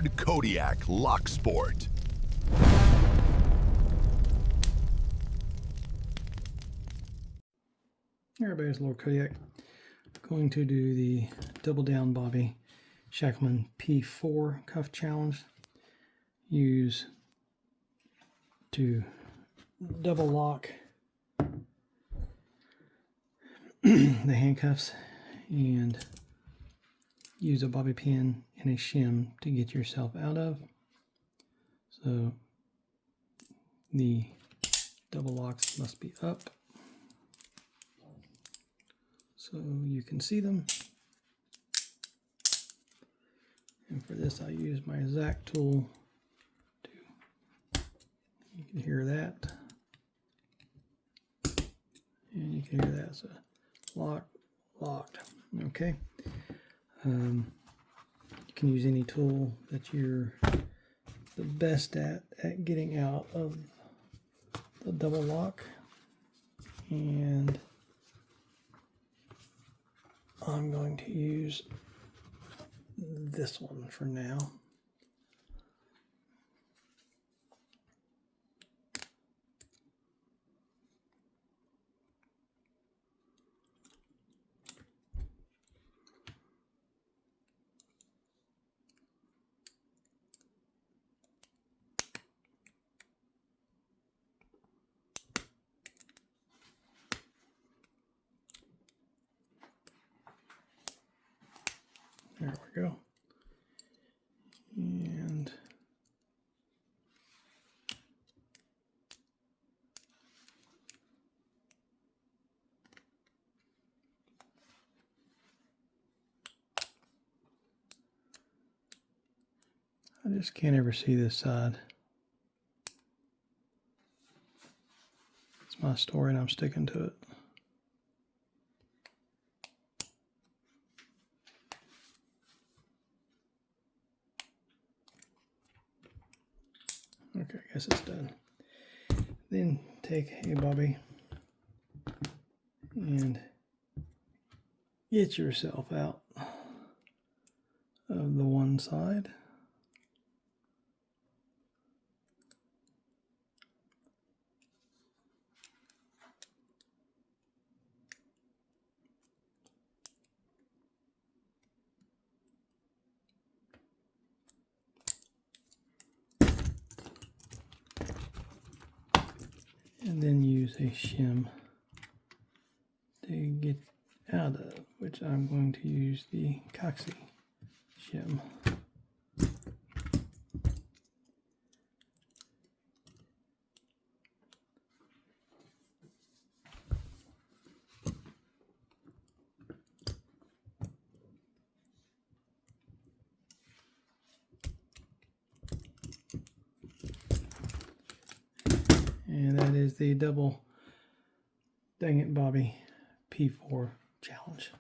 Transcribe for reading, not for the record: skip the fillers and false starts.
Ford Kodiak Lock Sport. Hey everybody, it's Lord Kodiak. Going to do the double down Bobby Shackleman P4 cuff challenge. Use to double lock the handcuffs and use a bobby pin and a shim to get yourself out of. So the double locks must be up so you can see them. And for this I use my exact tool to, you can hear that. And you can hear that. So locked. Okay. You can use any tool that you're the best at getting out of the double lock. And I'm going to use this one for now. There we go. And I just can't ever see this side. It's my story and I'm sticking to it. Okay, I guess it's done. Then take a bobby and get yourself out of the one side. And then use a shim to get out of, which I'm going to use the Coxie shim. And that is the double Dang It Bobby P4 challenge.